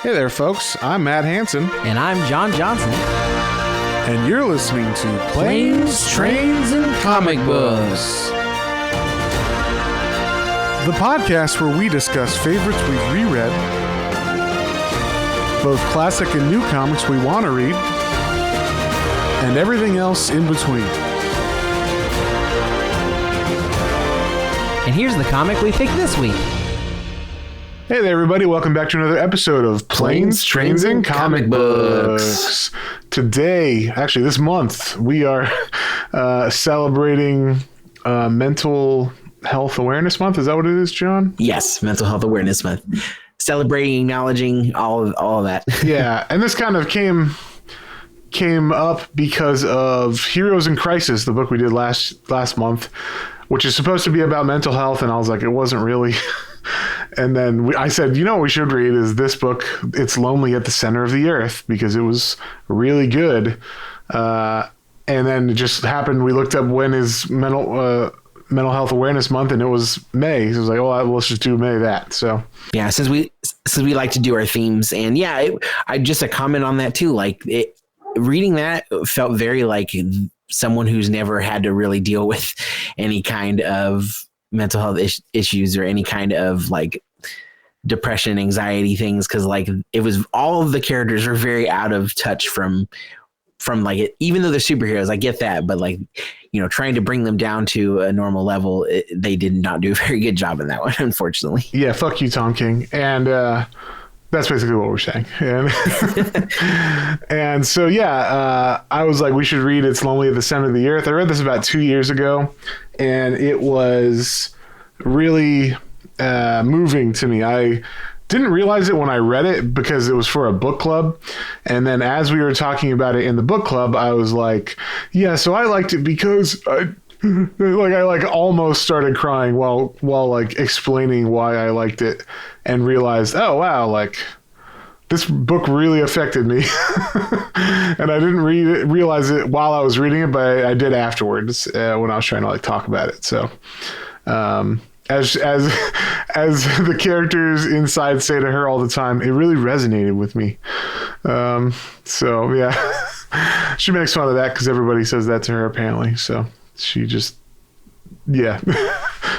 Hey there, folks. I'm Matt Hansen. And I'm John Johnson. And you're listening to Planes, Trains, and Comic Books. The podcast where we discuss favorites we've reread, both classic and new comics we want to read, and everything else in between. And here's the comic we picked this week. Hey there, everybody. Welcome back to another episode of Planes, Trains, and Comic Books. Today, actually this month, we are celebrating Mental Health Awareness Month. Is that what it is, John? Yes, Mental Health Awareness Month. Celebrating, acknowledging all of that. Yeah, and this kind of came up because of Heroes in Crisis, the book we did last month, which is supposed to be about mental health, and I was like, it wasn't really. And then I said, what we should read is this book, It's Lonely at the Center of the Earth, because it was really good. And then it just happened, we looked up when is Mental Health Awareness Month, and it was May. So it was like, let's just do May that. So yeah, since we like to do our themes, and yeah, I just a comment on that too. Like reading that felt very like someone who's never had to really deal with any kind of mental health issues or any kind of like depression, anxiety things, because like it was all of the characters were very out of touch from like it, even though they're superheroes, I get that, but like trying to bring them down to a normal level, they did not do a very good job in that one, unfortunately. Yeah, fuck you, Tom King. And that's basically what we're saying. And so I was like, we should read It's Lonely at the Center of the Earth. I read this about 2 years ago, and it was really moving to me. I didn't realize it when I read it because it was for a book club. And then as we were talking about it in the book club, I was like, yeah, so I liked it because I almost started crying while like explaining why I liked it, and realized, oh wow, like this book really affected me. And I didn't realize it while I was reading it, but I did afterwards when I was trying to like talk about it. So as the characters inside say to her all the time, it really resonated with me. So yeah, she makes fun of that because everybody says that to her apparently. So she just, yeah,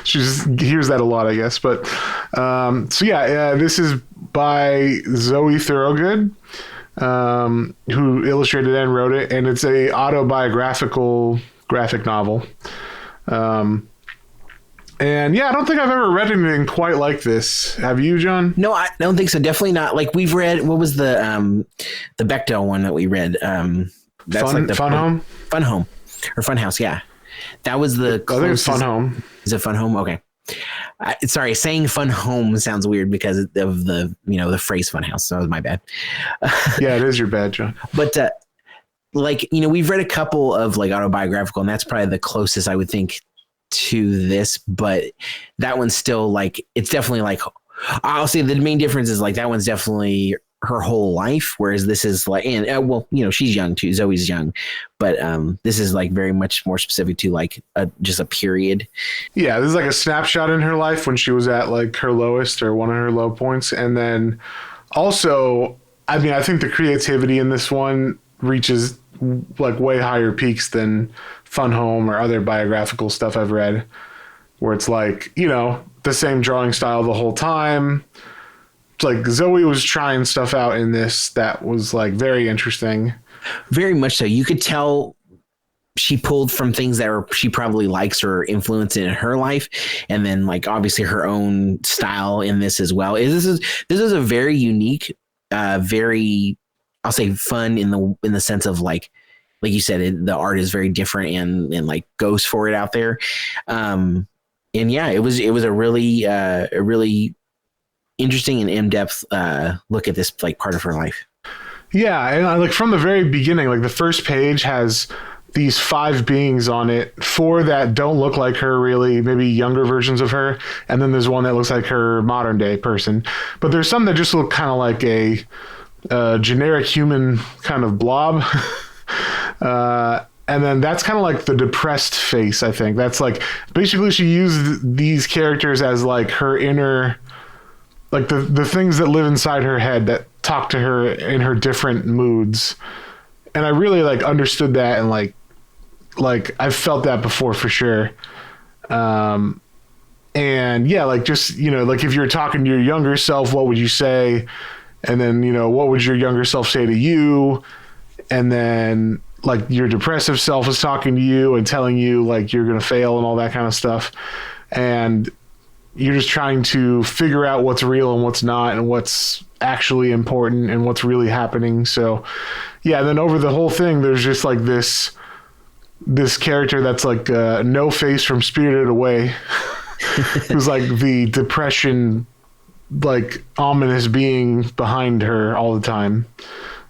she just hears that a lot, I guess. But this is by Zoe Thorogood, who illustrated and wrote it, and it's a autobiographical graphic novel. And yeah, I don't think I've ever read anything quite like this. Have you, John? No, I don't think so. Definitely not. Like we've read, what was the Bechdel one that we read? That's like the Fun Home or Fun House. Yeah. That was the closest. I think it's Fun Home. Is it Fun Home? Okay. Sorry, saying Fun Home sounds weird because of the the phrase Fun House. So that was my bad. Yeah, it is your bad, John. But we've read a couple of like autobiographical, and that's probably the closest I would think to this. But that one's still like, it's definitely like, I'll say the main difference is like that one's definitely her whole life, whereas this is like, and she's young too, Zoe's young, but this is like very much more specific to like just a period. Yeah, this is like a snapshot in her life when she was at like her lowest or one of her low points. And then also, I mean, I think the creativity in this one reaches like way higher peaks than Fun Home or other biographical stuff I've read, where it's like, the same drawing style the whole time. Like Zoe was trying stuff out in this that was like very interesting. Very much so. You could tell she pulled from things that she probably likes or influenced in her life, and then like obviously her own style in this as well. This is a very unique, very, I'll say fun in the sense of like you said, the art is very different and like goes for it out there. And yeah, it was a really interesting and in-depth look at this like part of her life. Yeah, and like from the very beginning, like the first page has these 5 beings on it, 4 that don't look like her really, maybe younger versions of her, and then there's one that looks like her modern day person. But there's some that just look kind of like a generic human kind of blob. And then that's kind of like the depressed face, I think. That's like, basically she used these characters as like her inner, like the things that live inside her head that talk to her in her different moods. And I really like understood that, and like I've felt that before for sure. And yeah, like just, you know, like if you're talking to your younger self, what would you say? And then, you know, what would your younger self say to you? And then like your depressive self is talking to you and telling you like you're going to fail and all that kind of stuff. And you're just trying to figure out what's real and what's not, and what's actually important and what's really happening. So yeah, then over the whole thing, there's just like this character that's like No Face from Spirited Away, who's like the depression, like ominous being behind her all the time.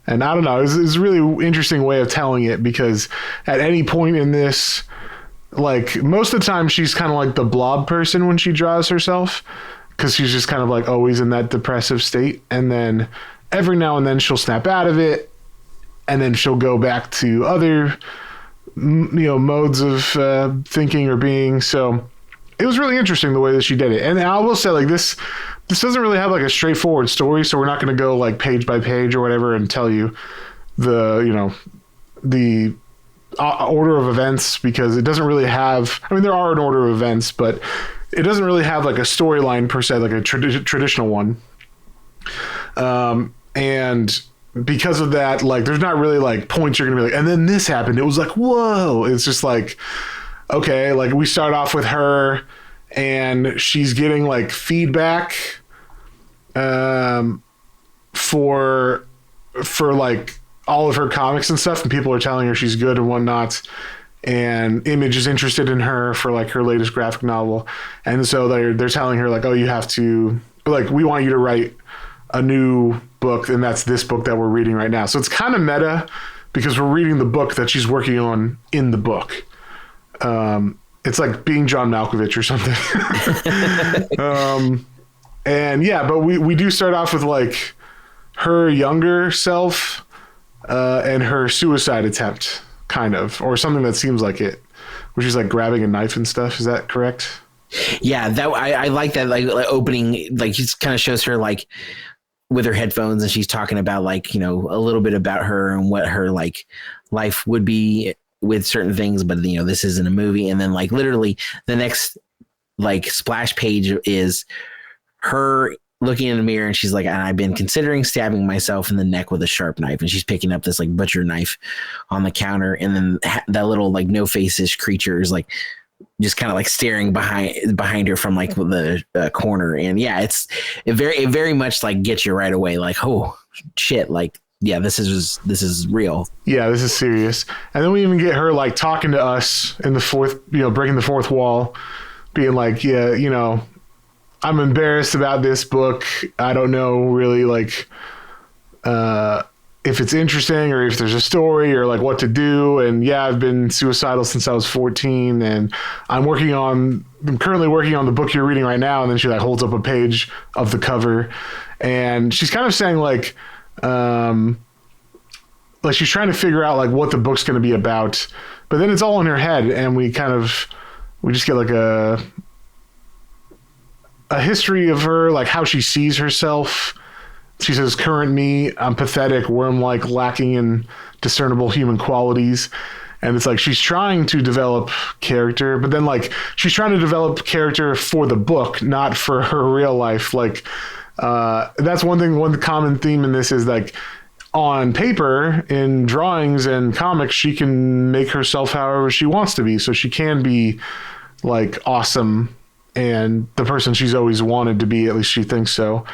And I don't know, it's a really interesting way of telling it, because at any point in this, like most of the time she's kind of like the blob person when she draws herself, because she's just kind of like always in that depressive state. And then every now and then she'll snap out of it, and then she'll go back to other, you know, modes of thinking or being. So it was really interesting the way that she did it. And I will say, like, this doesn't really have like a straightforward story, so we're not going to go like page by page or whatever and tell you the, you know, the order of events, because it doesn't really have, I mean, there are an order of events, but it doesn't really have like a storyline per se, like a traditional one. And because of that, like, there's not really like points you're gonna be like, and then this happened. It was like, whoa. It's just like, okay, like we start off with her and she's getting like feedback for like all of her comics and stuff, and people are telling her she's good and whatnot. And Image is interested in her for like her latest graphic novel, and so they're telling her like, oh, you have to, like, we want you to write a new book, and that's this book that we're reading right now. So it's kind of meta, because we're reading the book that she's working on in the book. It's like being John Malkovich or something. And yeah, but we do start off with like her younger self and her suicide attempt, kind of, or something that seems like it, where she's like grabbing a knife and stuff. Is that correct? Yeah, that I like that, like opening, like it kind of shows her like with her headphones, and she's talking about like, you know, a little bit about her and what her like life would be with certain things, but you know, this isn't a movie. And then like literally the next like splash page is her looking in the mirror, and she's like, and I've been considering stabbing myself in the neck with a sharp knife, and she's picking up this like butcher knife on the counter, and then that little like No Face-ish creature is like just kind of like staring behind her from like the corner. And yeah, it very much like gets you right away, like, oh shit, like, yeah, this is real. Yeah, this is serious. And then we even get her like talking to us in the fourth, you know, breaking the fourth wall, being like, yeah, you know, I'm embarrassed about this book. I don't know really like if it's interesting or if there's a story or like what to do. And yeah, I've been suicidal since I was 14, and I'm currently working on the book you're reading right now. And then she like holds up a page of the cover, and she's kind of saying like she's trying to figure out like what the book's going to be about, but then it's all in her head, and we just get like a history of her, like how she sees herself. She says, current me, I'm pathetic, worm-like, lacking in discernible human qualities. And it's like she's trying to develop character, but then like she's trying to develop character for the book, not for her real life. Like that's one common theme in this is like on paper, in drawings and comics, she can make herself however she wants to be. So she can be like awesome and the person she's always wanted to be, at least she thinks so.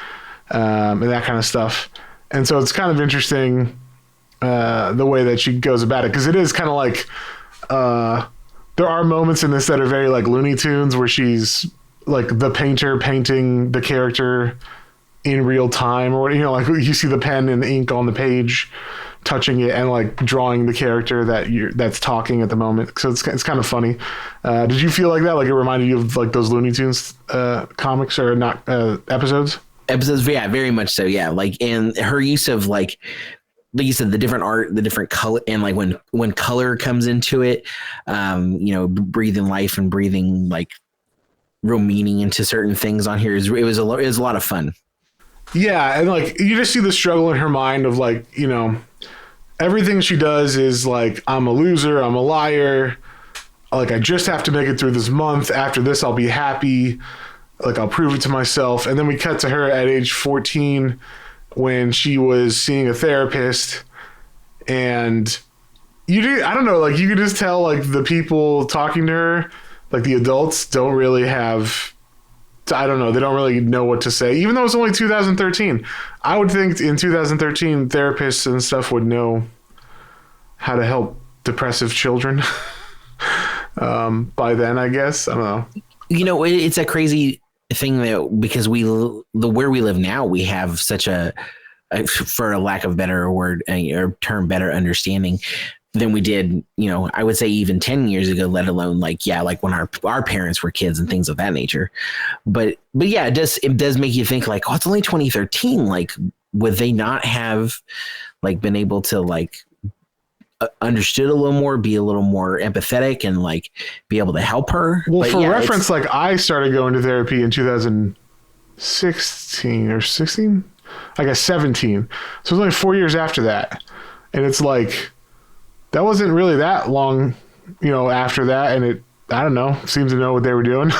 And that kind of stuff. And so it's kind of interesting the way that she goes about it, because it is kind of like there are moments in this that are very like Looney Tunes, where she's like the painter painting the character in real time, or, you know, like you see the pen and the ink on the page touching it and like drawing the character that's talking at the moment. So it's kind of funny. Did you feel like that? Like it reminded you of like those Looney Tunes comics or not episodes? Episodes, yeah, very much so. Yeah, like, and her use of like you said, the different art, the different color, and like when color comes into it, you know, breathing life and breathing like real meaning into certain things on here it was a lot of fun. Yeah, and like you just see the struggle in her mind of like, you know, everything she does is like, I'm a loser, I'm a liar. Like, I just have to make it through this month. After this, I'll be happy. Like, I'll prove it to myself. And then we cut to her at age 14 when she was seeing a therapist. And I don't know, like, you could just tell, like, the people talking to her, like, the adults don't really have, I don't know, they don't really know what to say. Even though it's only 2013. I would think in 2013, therapists and stuff would know how to help depressive children. By then, I guess. I don't know. You know, it's a crazy thing that because where we live now, we have such a for a lack of better word or term, better understanding than we did, you know, I would say even 10 years ago, let alone like when our parents were kids and things of that nature. But yeah, it does make you think like, oh, it's only 2013. Like, would they not have like been able to like understood a little more, be a little more empathetic and like be able to help her? Well, for reference, like I started going to therapy in 2016 or 16, I guess 17. So it was only 4 years after that. And it's like, that wasn't really that long, you know, after that. And it, I don't know, seemed to know what they were doing.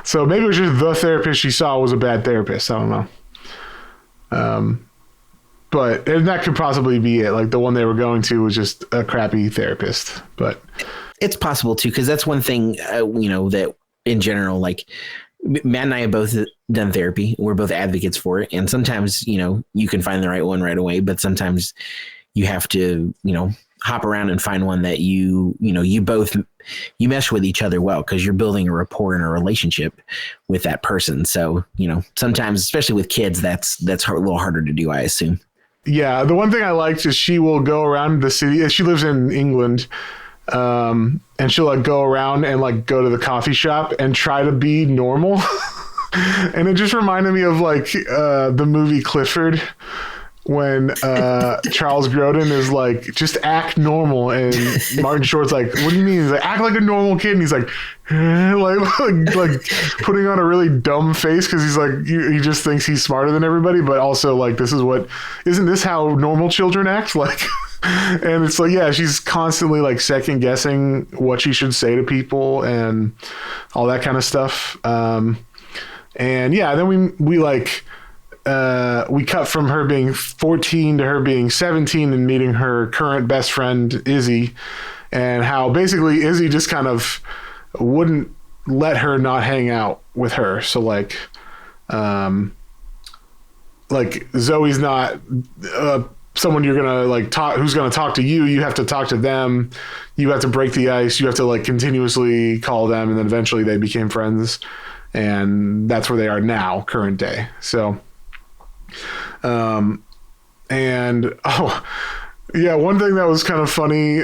So maybe it was just the therapist she saw was a bad therapist. I don't know. But and that could possibly be it. Like the one they were going to was just a crappy therapist. But it's possible too, because that's one thing, you know, that in general, like Matt and I have both done therapy. We're both advocates for it. And sometimes, you know, you can find the right one right away, but sometimes you have to, you know, hop around and find one that you mesh with each other well, because you're building a rapport and a relationship with that person. So, you know, sometimes, especially with kids, that's a little harder to do, I assume. Yeah, the one thing I liked is she will go around the city. She lives in England, and she'll like go around and like go to the coffee shop and try to be normal. And it just reminded me of like the movie Clifford, when Charles Grodin is like, just act normal, and Martin Short's like, what do you mean? He's like, act like a normal kid, and he's like like putting on a really dumb face because he's like, he just thinks he's smarter than everybody, but also like, isn't this how normal children act? Like, and it's like, yeah, she's constantly like second guessing what she should say to people and all that kind of stuff. And yeah, then we like. We cut from her being 14 to her being 17 and meeting her current best friend, Izzy, and how basically Izzy just kind of wouldn't let her not hang out with her. So like Zoe's not someone you're gonna like talk, who's gonna talk to you. You have to talk to them. You have to break the ice. You have to like continuously call them, and then eventually they became friends, and that's where they are now, current day. So. And yeah, one thing that was kind of funny,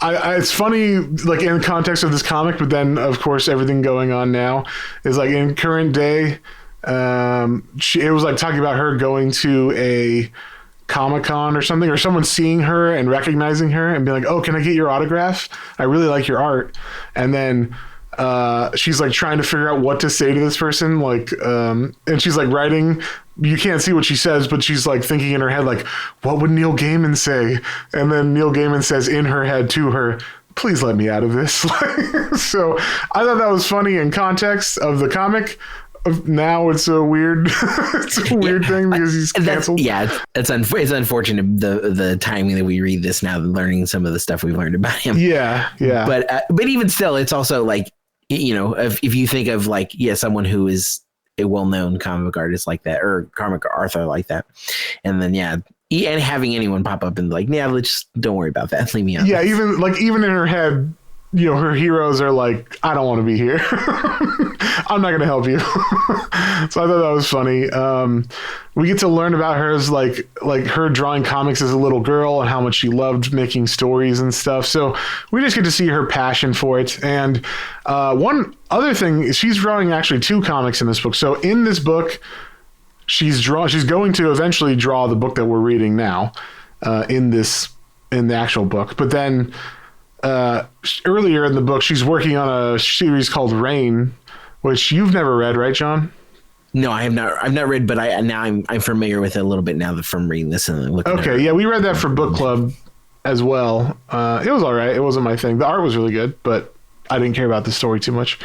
it's funny like in the context of this comic, but then of course everything going on now is like in current day. It was like talking about her going to a Comic-Con or something, or someone seeing her and recognizing her and being like, oh, can I get your autograph? I really like your art. And then she's like trying to figure out what to say to this person, like and she's like writing, you can't see what she says, but she's like thinking in her head like, what would Neil Gaiman say? And then Neil Gaiman says in her head to her, please let me out of this. So I thought that was funny in context of the comic. Now it's a weird thing because he's canceled. It's unfortunate the timing that we read this now, learning some of the stuff we've learned about him. Yeah. But even still, it's also like, you know, if you think of like, someone who is a well-known comic book artist like that, or comic author like that, and then and having anyone pop up and like, let's don't worry about that, leave me out. Yeah, even in her head, you know, her heroes are like, I don't want to be here. I'm not going to help you. So I thought that was funny. We get to learn about her as like her drawing comics as a little girl and how much she loved making stories and stuff. So we just get to see her passion for it. And one other thing is she's drawing actually 2 comics in this book. So in this book, she's going to eventually draw the book that we're reading now in the actual book. But then earlier in the book, she's working on a series called Rain, which you've never read, right, John? No, I have not. I've not read, but I'm familiar with it a little bit now from reading this and looking. Okay, yeah, we read that for book club as well. It was all right. It wasn't my thing. The art was really good, but I didn't care about the story too much.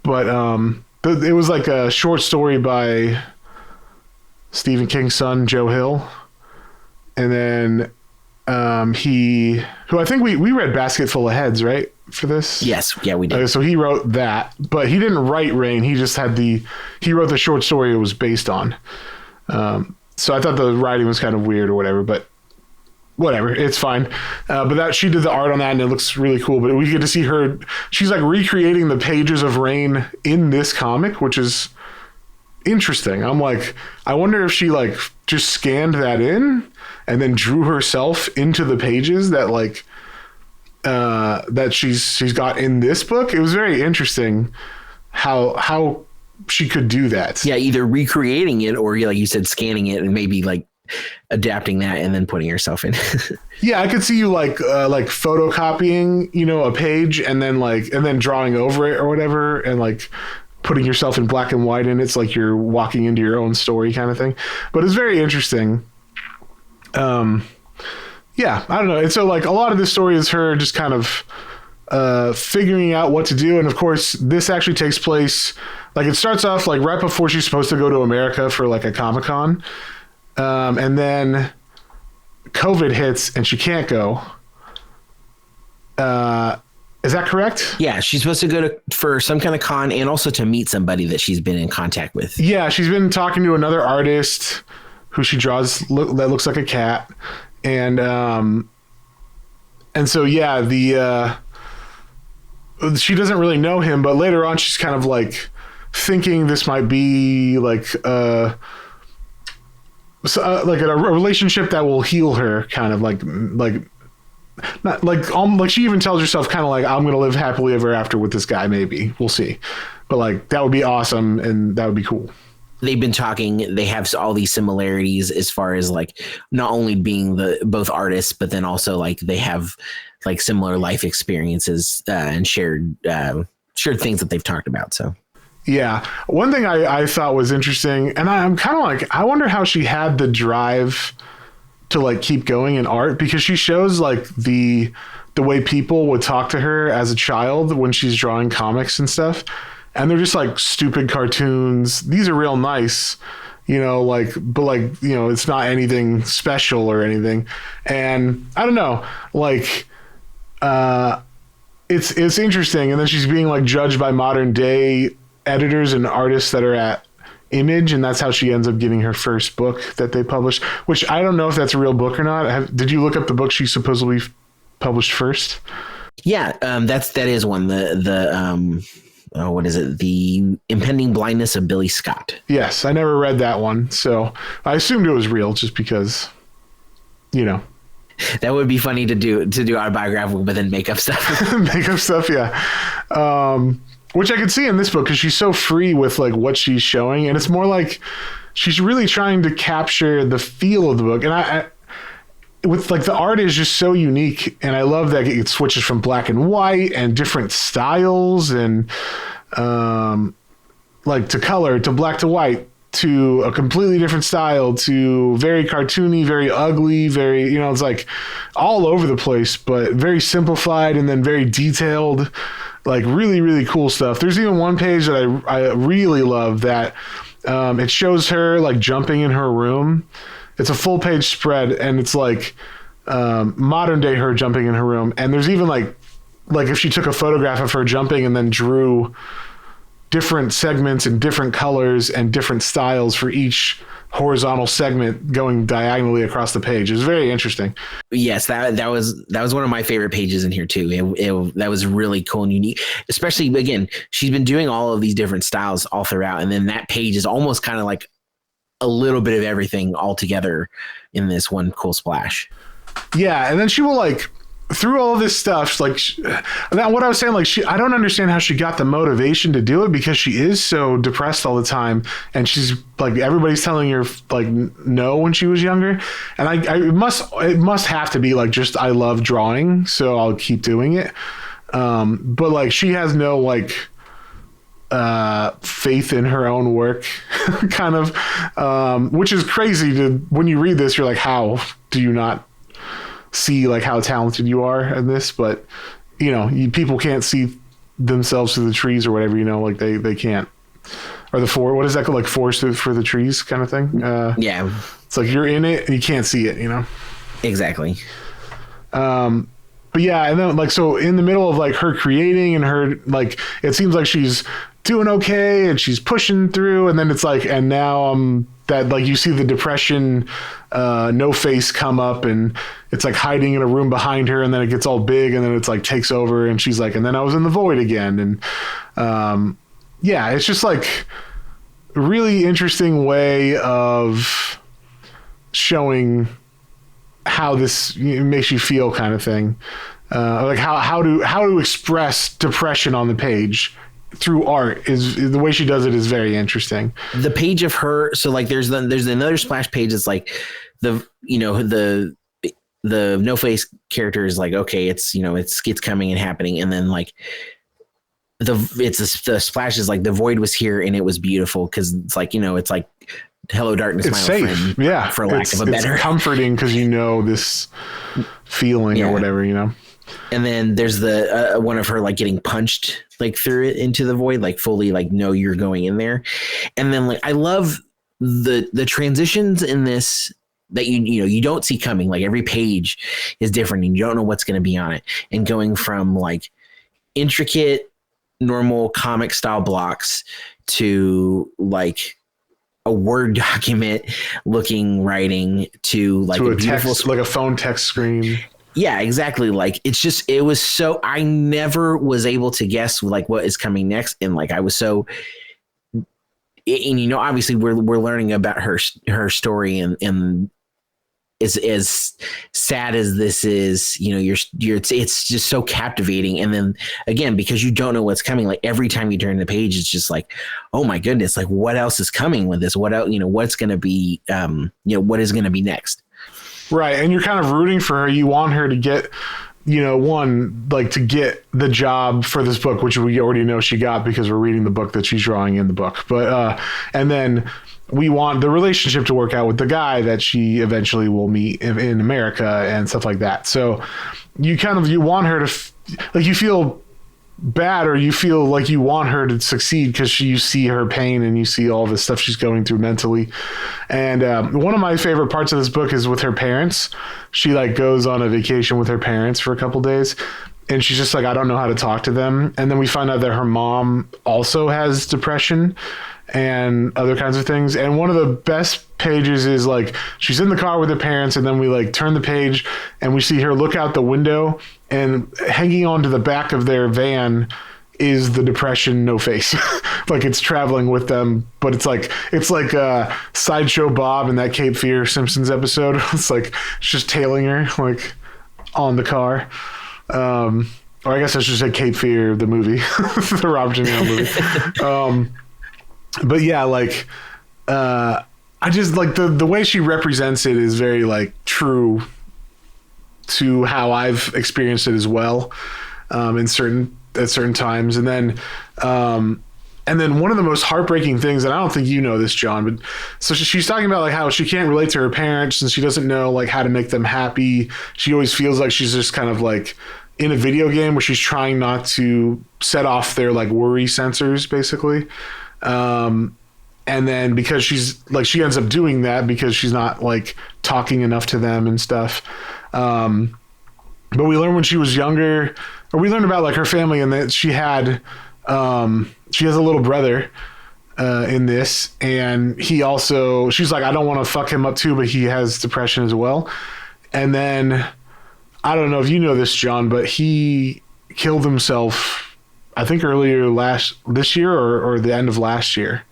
But it was like a short story by Stephen King's son, Joe Hill, and then who I think we read Basket Full of Heads, right, for this? Yes, yeah, we did. So he wrote that, but he didn't write Rain. He just he wrote the short story it was based on. So I thought the writing was kind of weird or whatever, but whatever, it's fine. But she did the art on that, and it looks really cool. But we get to see her. She's like recreating the pages of Rain in this comic, which is interesting. I'm like, I wonder if she like just scanned that in and then drew herself into the pages that like that she's got in this book. It was very interesting how she could do that. Yeah, either recreating it or, like you said, scanning it and maybe like adapting that and then putting herself in. Yeah, I could see you like photocopying, a page and then drawing over it or whatever, and like putting yourself in black and white, and it's like you're walking into your own story kind of thing. But it's very interesting. Yeah, I don't know. And so like a lot of this story is her just kind of figuring out what to do. And of course, this actually takes place, like it starts off like right before she's supposed to go to America for like a Comic-Con. And then COVID hits and she can't go. Is that correct? Yeah, she's supposed to go for some kind of con and also to meet somebody that she's been in contact with. Yeah, she's been talking to another artist who she draws that looks like a cat. And so, yeah, she doesn't really know him, but later on she's kind of like thinking this might be like a relationship that will heal her, kind of like not like she even tells herself kind of like, I'm gonna live happily ever after with this guy. Maybe we'll see, but like that would be awesome and that would be cool. They've been talking. They have all these similarities as far as like not only being both artists, but then also like they have like similar life experiences and shared things that they've talked about. So. Yeah. One thing I thought was interesting, and I'm kind of like, I wonder how she had the drive to like keep going in art, because she shows like the way people would talk to her as a child when she's drawing comics and stuff. And they're just like stupid cartoons. These are real nice, but it's not anything special or anything. And I don't know, like, it's interesting. And then she's being like judged by modern day editors and artists that are at Image, and that's how she ends up getting her first book that they published, which I don't know if that's a real book or not. Did you look up the book she supposedly published first? Yeah, that is one. What is it? The Impending Blindness of Billy Scott. Yes, I never read that one, so I assumed it was real just because, That would be funny to do autobiographical, but then make up stuff. Makeup stuff, yeah. Which I could see in this book because she's so free with like what she's showing, and it's more like she's really trying to capture the feel of the book. And I with like the art is just so unique, and I love that it switches from black and white and different styles, and like to color, to black to white, to a completely different style, to very cartoony, very ugly, very, it's like all over the place, but very simplified and then very detailed, like really, really cool stuff. There's even one page that I really love that it shows her like jumping in her room. It's a full page spread, and it's like modern day her jumping in her room. And there's even like if she took a photograph of her jumping and then drew different segments and different colors and different styles for each horizontal segment going diagonally across the page. It was very interesting. Yes, that was one of my favorite pages in here too. That was really cool and unique. Especially, again, she's been doing all of these different styles all throughout, and then that page is almost kind of like a little bit of everything all together in this one cool splash. Yeah, and then she will like through all this stuff, like that. What I was saying, like I don't understand how she got the motivation to do it, because she is so depressed all the time, and she's like everybody's telling her like no when she was younger, and it must have to be like just I love drawing, so I'll keep doing it. But like she has no like faith in her own work, kind of, which is crazy to, when you read this, you're like, how do you not see like how talented you are in this? But people can't see themselves through the trees or whatever, like they can't, or what is that called? Like forest for the trees kind of thing. Yeah. It's like you're in it and you can't see it, Exactly. But yeah, and then like, so in the middle of like her creating and her, like, it seems like she's doing okay and she's pushing through, and then it's like, and now that like you see the depression no face come up, and it's like hiding in a room behind her, and then it gets all big, and then it's like takes over, and she's like, and then I was in the void again. And yeah, it's just like a really interesting way of showing how this makes you feel, kind of thing. Like how to express depression on the page through art is the way she does it is very interesting. The page of her, so like there's another splash page that's like the no face character is like, okay, it's it's coming and happening, and then like the splash is like the void was here and it was beautiful, because it's like it's like hello darkness, it's my safe old friend, yeah, for lack of a better. It's comforting because this feeling or whatever, And then there's the one of her like getting punched like through it into the void, like fully like, no, you're going in there. And then like I love the transitions in this that you don't see coming. Like every page is different and you don't know what's going to be on it, and going from like intricate normal comic style blocks to like a Word document looking writing to like to a beautiful text, like a phone text screen. Yeah, exactly. Like it was so, I never was able to guess like what is coming next. And like, I was so, and obviously we're learning about her story, and as sad as this is, it's just so captivating. And then again, because you don't know what's coming, like every time you turn the page, it's just like, oh my goodness, like what else is coming with this? What else, what's going to be, what is going to be next? Right. And you're kind of rooting for her. You want her to get, to get the job for this book, which we already know she got because we're reading the book that she's drawing in the book. But, and then we want the relationship to work out with the guy that she eventually will meet in America and stuff like that. So you want her to, you feel bad, or you feel like you want her to succeed because you see her pain and you see all the stuff she's going through mentally. And one of my favorite parts of this book is with her parents. She goes on a vacation with her parents for a couple days, and she's just like, I don't know how to talk to them. And then we find out that her mom also has depression and other kinds of things. And one of the best pages is she's in the car with her parents, and then we turn the page and we see her look out the window, and hanging onto the back of their van is the depression no face. It's traveling with them, but it's like Sideshow Bob in that Cape Fear Simpsons episode. It's just tailing her on the car. Or I guess I should say Cape Fear, the movie, the Robert De Niro movie. But yeah, I just the way she represents it is very true to how I've experienced it as well, at certain times. And then one of the most heartbreaking things, and I don't think you know this, John, but so she's talking about how she can't relate to her parents and she doesn't know how to make them happy. She always feels like she's just kind of in a video game where she's trying not to set off their worry sensors, basically. And then because she ends up doing that because she's not talking enough to them and stuff. But we learned when she was younger, or we learned about her family, and that she has a little brother in this, and he also, she's I don't want to fuck him up too, but he has depression as well. And then I don't know if you know this, John, but he killed himself, I think earlier this year or the end of last year.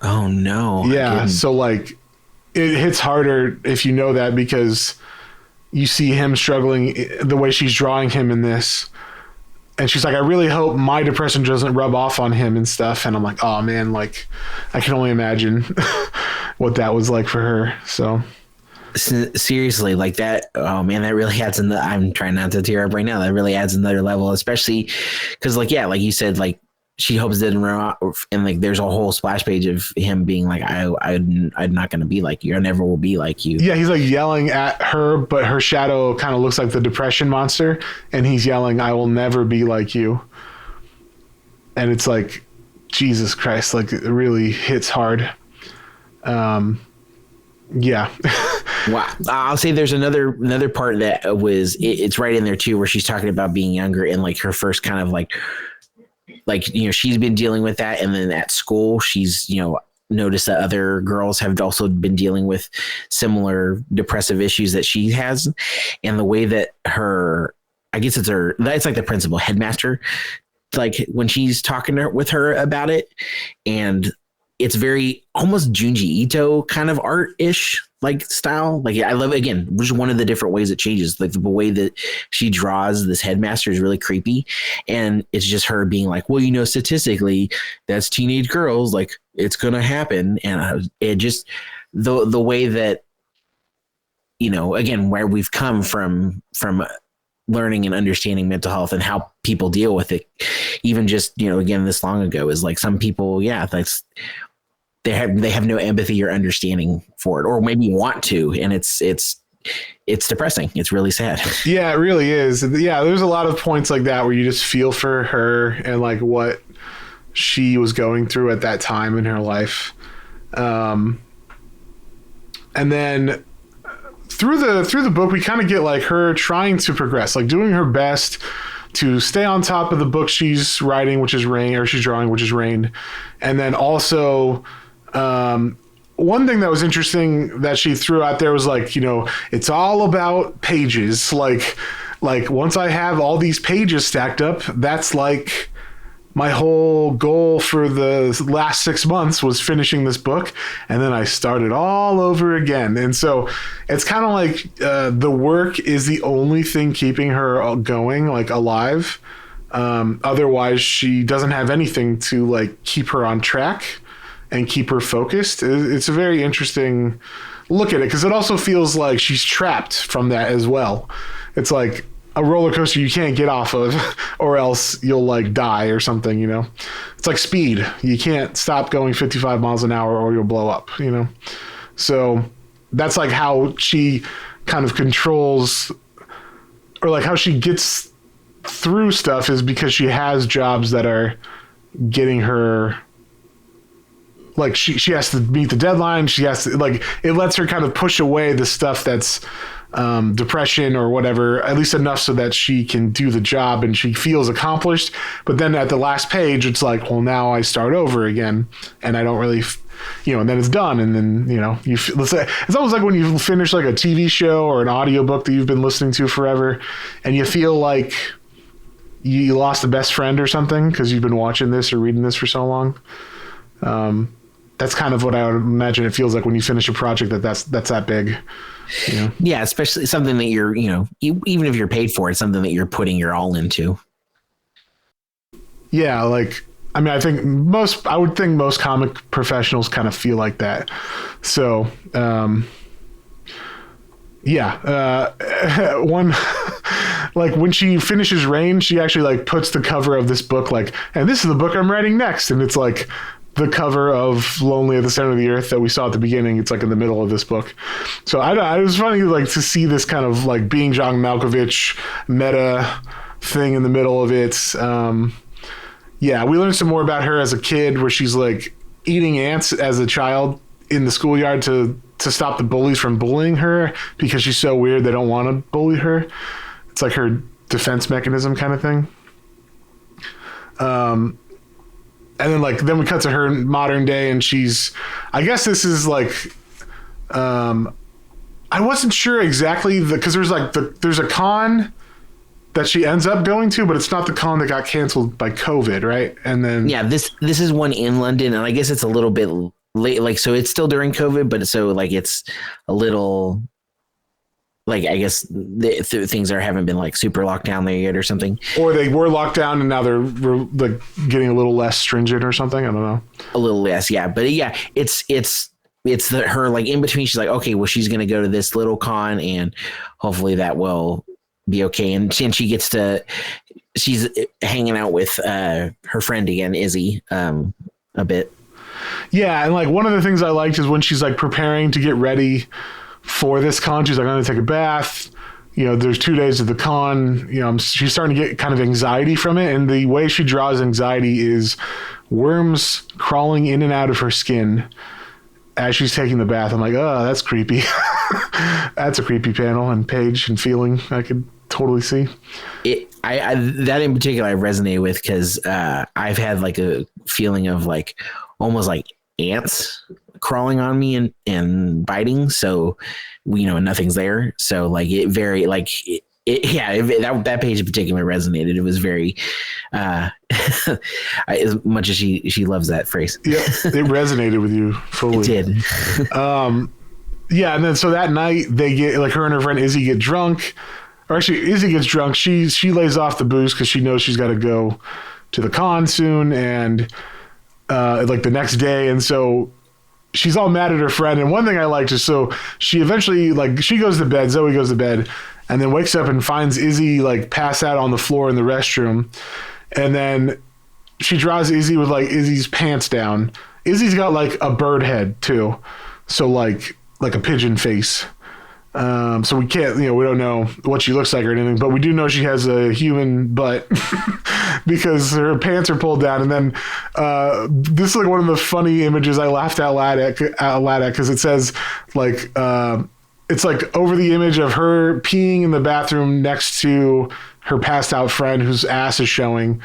Oh no. Yeah. So it hits harder if you know that, because you see him struggling the way she's drawing him in this. And she's I really hope my depression doesn't rub off on him and stuff. And I'm oh man, I can only imagine what that was like for her. So seriously, that, oh man, that really adds I'm trying not to tear up right now. That really adds another level, especially because like you said, she hopes it doesn't run out, and like there's a whole splash page of him being like, I'm not going to be like you. I never will be like you. Yeah, he's like yelling at her, but her shadow kind of looks like the depression monster, and he's yelling, I will never be like you. And it's like, Jesus Christ, like it really hits hard. Yeah. Wow. I'll say there's another part that was, it's right in there too, where she's talking about being younger and like her first kind of like, she's been dealing with that. And then at school, she's, noticed that other girls have also been dealing with similar depressive issues that she has. And the way that that's like the principal headmaster, like when she's talking with her about it, and it's very almost Junji Ito kind of art-ish like style. Like I love it. Again, just one of the different ways it changes. Like the way that she draws this headmaster is really creepy. And it's just her being like, well, statistically that's teenage girls. Like it's going to happen. And it just, the way that, again, where we've come from learning and understanding mental health and how people deal with it, even just, again, this long ago, is like some people, they have no empathy or understanding for it, or maybe want to. And it's depressing. It's really sad. Yeah, it really is. Yeah. There's a lot of points like that where you just feel for her and like what she was going through at that time in her life. And then through the book, we kind of get like her trying to progress, like doing her best to stay on top of the book she's writing, which is Rain, or she's drawing, which is Rain. And then also, one thing that was interesting that she threw out there was like, it's all about pages. Like once I have all these pages stacked up, that's like my whole goal for the last 6 months was finishing this book. And then I started all over again. And so it's kind of like the work is the only thing keeping her going, like alive. Otherwise, she doesn't have anything to like keep her on track and keep her focused. It's a very interesting look at it, because it also feels like she's trapped from that as well. It's like a roller coaster you can't get off of, or else you'll like die or something, It's like speed. You can't stop going 55 miles an hour or you'll blow up, So that's like how she kind of controls, or like how she gets through stuff, is because she has jobs that are getting her, like she has to meet the deadline. She has to, like, it lets her kind of push away the stuff that's depression or whatever, at least enough so that she can do the job and she feels accomplished. But then at the last page, it's like, well, now I start over again, and I don't really, and then it's done. And then, let's say it's almost like when you finish like a TV show or an audiobook that you've been listening to forever, and you feel like you lost a best friend or something because you've been watching this or reading this for so long. That's kind of what I would imagine it feels like when you finish a project that's that big. Yeah, especially something that you're, even if you're paid for it, something that you're putting your all into. Yeah, like, I mean, I would think most comic professionals kind of feel like that. So, one, like when she finishes Rain, she actually like puts the cover of this book, like, and this is the book I'm writing next. And it's like the cover of Lonely at the Center of the Earth that we saw at the beginning. It's like in the middle of this book. So it was funny, like, to see this kind of like being John Malkovich meta thing in the middle of it. We learned some more about her as a kid, where she's like eating ants as a child in the schoolyard to stop the bullies from bullying her, because she's so weird they don't want to bully her. It's like her defense mechanism kind of thing. And then we cut to her modern day, and I guess this is like, I wasn't sure exactly because there's a con that she ends up going to, but it's not the con that got canceled by COVID, right? And then this is one in London, and I guess it's a little bit late, like, so it's still during COVID, but so like it's a little, like, I guess things haven't been like super locked down there yet or something. Or they were locked down and now they're like getting a little less stringent or something. I don't know. A little less, yeah. But yeah, it's her like in between. She's like, okay, well, she's going to go to this little con and hopefully that will be okay. And she gets to she's hanging out with her friend again, Izzy, a bit. Yeah, and like one of the things I liked is when she's like preparing to get ready for this con, she's like, I'm gonna take a bath. There's 2 days of the con. She's starting to get kind of anxiety from it, and the way she draws anxiety is worms crawling in and out of her skin as she's taking the bath. I'm like, oh, that's creepy. That's a creepy panel and page and feeling I could totally see. I that in particular I resonate with because I've had like a feeling of like almost like ants crawling on me and biting. So, nothing's there. So like it very like that page in particular resonated. It was very as much as she loves that phrase. Yeah, it resonated with you fully. It did. Yeah, and then so that night they get like her and her friend Izzy get drunk. Or actually, Izzy gets drunk. She lays off the booze because she knows she's got to go to the con soon and like the next day, and so she's all mad at her friend. And one thing I liked is so she eventually like she goes to bed. Zoe goes to bed, and then wakes up and finds Izzy like passed out on the floor in the restroom, and then she draws Izzy with like Izzy's pants down. Izzy's got like a bird head too, so like a pigeon face. So we can't, we don't know what she looks like or anything, but we do know she has a human butt because her pants are pulled down. And then this is like one of the funny images I laughed out loud at because it says like it's like over the image of her peeing in the bathroom next to her passed out friend whose ass is showing.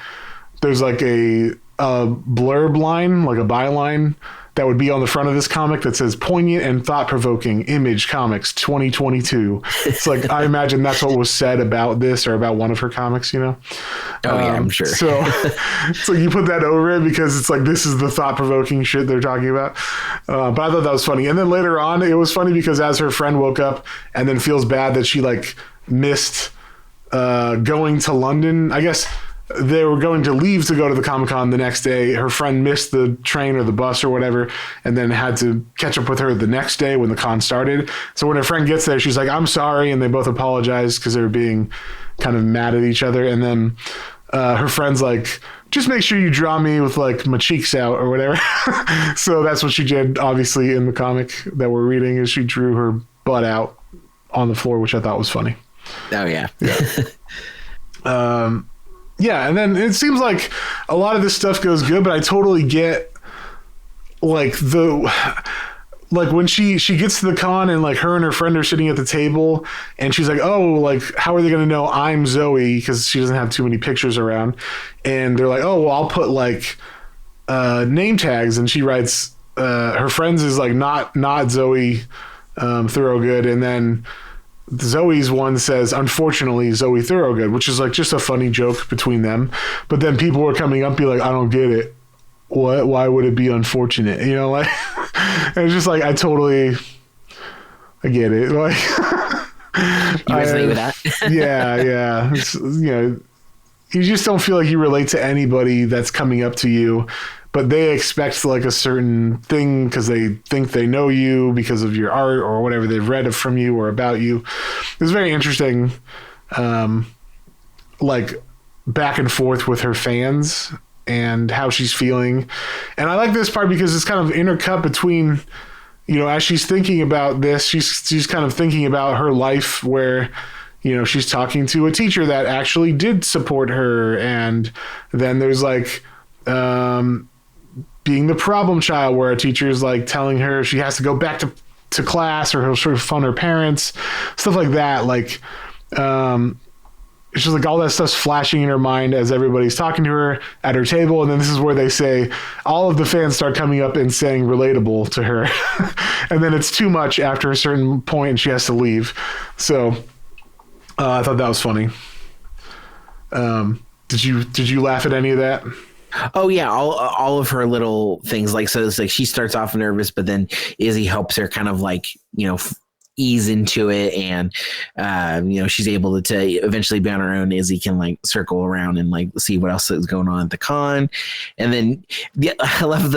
There's like a blurb line, like a byline that would be on the front of this comic that says poignant and thought-provoking Image Comics 2022. It's like, I imagine that's what was said about this or about one of her comics, Oh yeah, I'm sure. So it's like you put that over it because it's like, this is the thought-provoking shit they're talking about. But I thought that was funny. And then later on, it was funny because as her friend woke up and then feels bad that she like missed going to London, I guess they were going to leave to go to the Comic-Con the next day. Her friend missed the train or the bus or whatever, and then had to catch up with her the next day when the con started. So when her friend gets there, she's like, I'm sorry. And they both apologize because they were being kind of mad at each other. And then her friend's like, just make sure you draw me with like my cheeks out or whatever. So that's what she did, obviously, in the comic that we're reading, is she drew her butt out on the floor, which I thought was funny. Oh, yeah. Yeah, and then it seems like a lot of this stuff goes good, but I totally get like when she gets to the con and like her and her friend are sitting at the table and she's like, oh, like how are they going to know I'm Zoe? Because she doesn't have too many pictures around. And they're like, oh, well, I'll put like name tags. And she writes her friend's is like not Zoe Thorogood. And then Zoe's one says, unfortunately, Zoe Thorogood, which is like just a funny joke between them. But then people were coming up, be like, I don't get it. What? Why would it be unfortunate? Like, and it's just like, I get it. Like, you resonate with that? Yeah. It's, you just don't feel like you relate to anybody that's coming up to you, but they expect like a certain thing because they think they know you because of your art or whatever they've read from you or about you. It's very interesting, like back and forth with her fans and how she's feeling. And I like this part because it's kind of intercut between, as she's thinking about this, she's kind of thinking about her life where, she's talking to a teacher that actually did support her. And then there's like, being the problem child where a teacher is like telling her she has to go back to class or he'll sort of phone her parents, stuff like that. Like, it's just like all that stuff's flashing in her mind as everybody's talking to her at her table. And then this is where they say all of the fans start coming up and saying relatable to her. And then it's too much after a certain point and she has to leave. So I thought that was funny. Did you laugh at any of that? Oh yeah, all of her little things. Like, so it's like she starts off nervous, but then Izzy helps her kind of like, ease into it, and she's able to eventually be on her own. Izzy can like circle around and like see what else is going on at the con. And then I love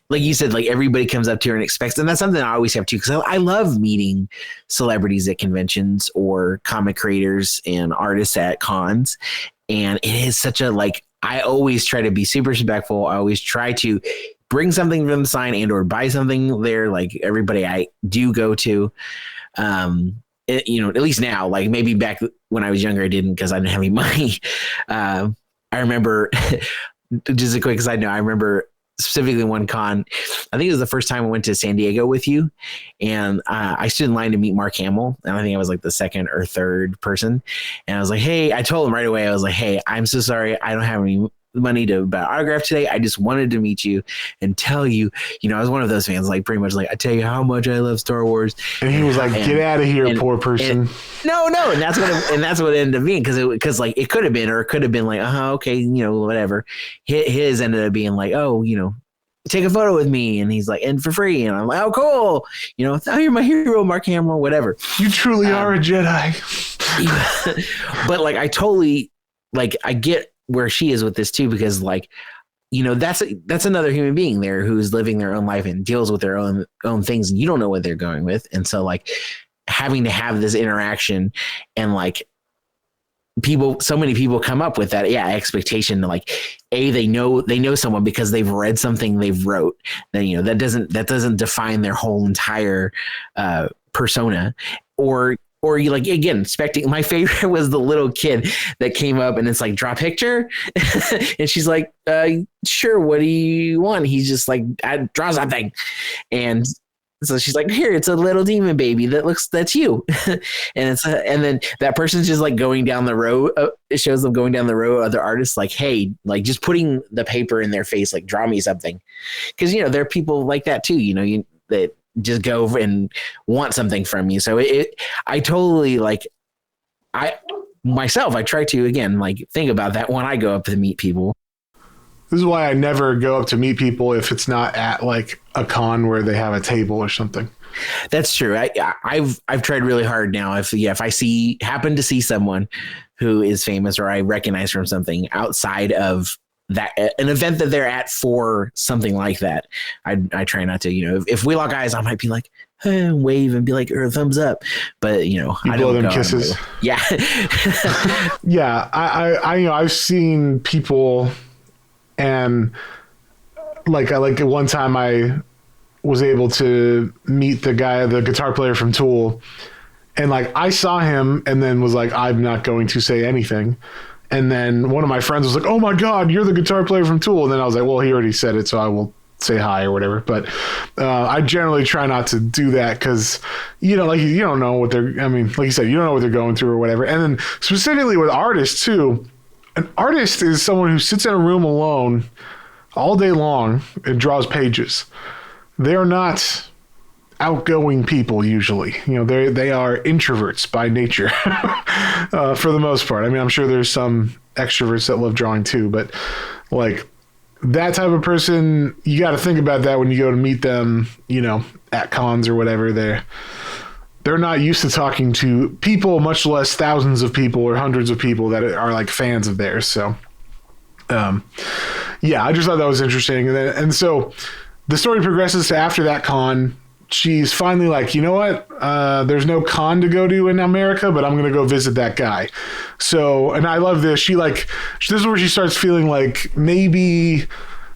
like you said, like everybody comes up to her and expects, and that's something I always have too, because I love meeting celebrities at conventions or comic creators and artists at cons. And it is such a, like, I always try to be super respectful. I always try to bring something from the sign and or buy something there. Like everybody I do go to, at least now, like maybe back when I was younger, I didn't because I didn't have any money. I remember just a quick side note. I remember specifically one con. I think it was the first time I went to San Diego with you, and I stood in line to meet Mark Hamill, and I think I was like the second or third person. And I was like, "Hey," I told him right away. I was like, "Hey, I'm so sorry. I don't have any money to buy an autograph today. I just wanted to meet you and tell you, I was one of those fans, like pretty much like, I tell you how much I love Star Wars." And he was like, "Get out of here, poor person." No. And that's what it ended up being. Cause like it could have been, or it could have been like, okay, whatever. His ended up being like, "Oh, take a photo with me." And he's like, "And for free." And I'm like, "Oh, cool. Oh, you're my hero, Mark Hamill, whatever." You truly are a Jedi. But like, I totally, like, I get where she is with this too, because like, that's another human being there who's living their own life and deals with their own things, and you don't know what they're going with. And so like having to have this interaction, and like so many people come up with that expectation to like, they know someone because they've read something they've wrote, then that doesn't define their whole entire persona. Or you, like, again, expecting. My favorite was the little kid that came up and it's like, "Draw a picture." And she's like, "Sure. What do you want?" He's just like, "I draw something." And so she's like, "Here, it's a little demon baby that's you." And then that person's just like going down the road. It shows them going down the road. Other artists like, "Hey," like just putting the paper in their face, like, "Draw me something." Cause there are people like that too, that just go and want something from you. So I totally, like, I try to, again, like, think about that when I go up to meet people. This is why I never go up to meet people if it's not at like a con where they have a table or something. That's true. I've tried really hard now. If I happen to see someone who is famous or I recognize from something outside of that, an event that they're at for something like that, I try not to, if we lock eyes, I might be like, wave and be like, or thumbs up, but you I blow don't them kisses. Yeah. Yeah. I've seen people, and like one time I was able to meet the guitar player from Tool, and like I saw him and then was like, "I'm not going to say anything." And then one of my friends was like, "Oh my God, you're the guitar player from Tool." And then I was like, "Well, he already said it, so I will say hi," or whatever. But I generally try not to do that because, like, you don't know what like you said, you don't know what they're going through or whatever. And then specifically with artists too, an artist is someone who sits in a room alone all day long and draws pages. They're not outgoing people usually. They are introverts by nature for the most part. I mean, I'm sure there's some extroverts that love drawing too, but like that type of person, you got to think about that when you go to meet them, at cons or whatever. They're not used to talking to people, much less thousands of people or hundreds of people that are like fans of theirs. So I just thought that was interesting. And so the story progresses to after that con. She's finally like, "You know what? There's no con to go to in America, but I'm going to go visit that guy." So, and I love this. This is where she starts feeling like maybe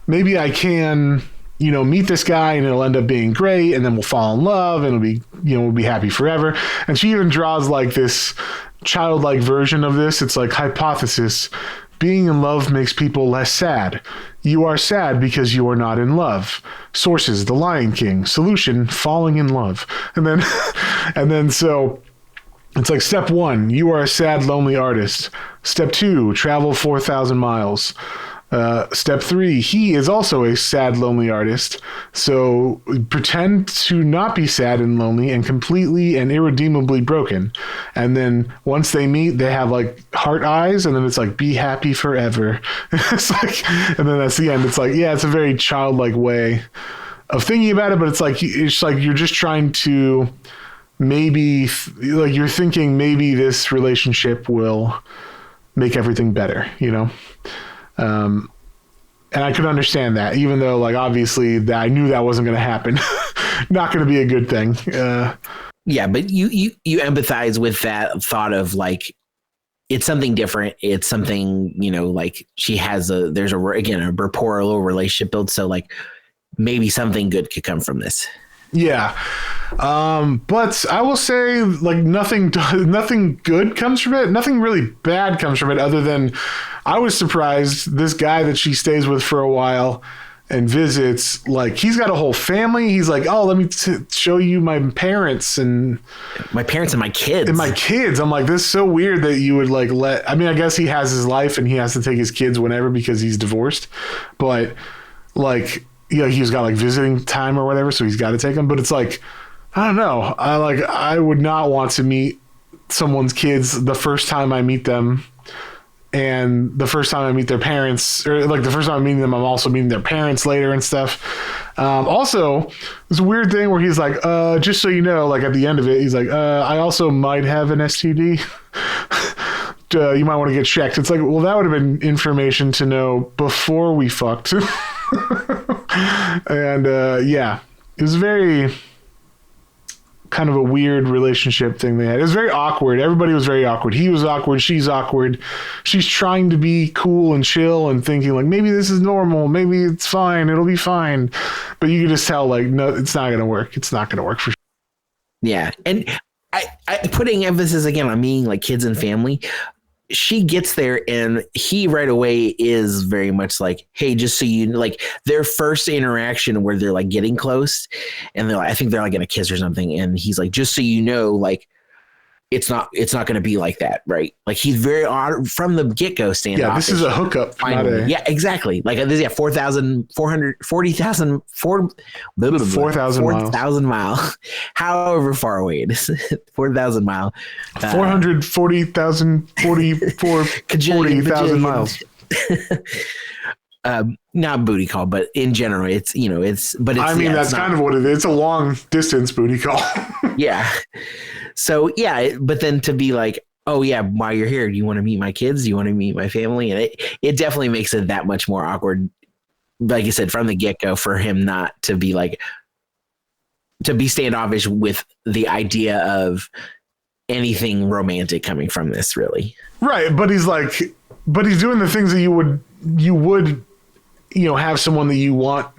I can, meet this guy and it'll end up being great. And then we'll fall in love and we'll be happy forever. And she even draws like this childlike version of this. It's like, hypothesis: being in love makes people less sad. You are sad because you are not in love. Sources: The Lion King. Solution: falling in love. And then so it's like, step 1, you are a sad, lonely artist. Step 2, travel 4,000 miles. Step 3, he is also a sad, lonely artist. So pretend to not be sad and lonely and completely and irredeemably broken. And then once they meet, they have like heart eyes, and then it's like, be happy forever. It's like, and then that's the end. It's like, it's a very childlike way of thinking about it, but it's like you're just trying to maybe, like, you're thinking maybe this relationship will make everything better, and I could understand that, even though, like, obviously that I knew that wasn't going to happen. Not going to be a good thing. Yeah, but you empathize with that thought of like, it's something different. It's something, like there's again, a rapport, a little relationship built. So like maybe something good could come from this. Yeah. But I will say like nothing good comes from it. Nothing really bad comes from it other than I was surprised this guy that she stays with for a while and visits, like he's got a whole family. He's like, oh, let me show you my parents and my kids. And my kids. I'm like, this is so weird that you would like I mean, I guess he has his life and he has to take his kids whenever because he's divorced. But like, he's got like visiting time or whatever, so he's got to take them. But it's like, I don't know. I would not want to meet someone's kids the first time I meet them. And the first time I meet their parents, or like the first time I'm meeting them, I'm also meeting their parents later and stuff. Also, there's a weird thing where he's like, just so you know, like at the end of it, he's like, I also might have an STD. You might want to get checked. It's like, well, that would have been information to know before we fucked. And yeah, it was very kind of a weird relationship thing they had. It was very awkward. Everybody was very awkward. He was awkward. She's awkward. She's trying to be cool and chill and thinking like, maybe this is normal. Maybe it's fine. It'll be fine. But you can just tell like, no, it's not going to work. It's not going to work for sure. Yeah. And I putting emphasis again on meeting like kids and family. She gets there and he right away is very much like, hey, just so you like their first interaction where they're like getting close and they're like, I think they're like going to kiss or something. And he's like, just so you know, like, it's not going to be like that. Right. Like he's very odd from the get go standoffish. Yeah. This is a hookup. Yeah, exactly. Like this, yeah. 4,000 miles, however far away it is, 4,000 miles, 440,000, 40,000 miles. Not booty call, but in general, it's, I mean, that's kind of what it is. It's a long distance booty call. Yeah. So yeah, but then to be like, oh yeah, while you're here, do you want to meet my kids? Do you want to meet my family? And it definitely makes it that much more awkward. Like I said, from the get go for him not to be like, to be standoffish with the idea of anything romantic coming from this really. Right. But he's doing the things that you would, have someone that you want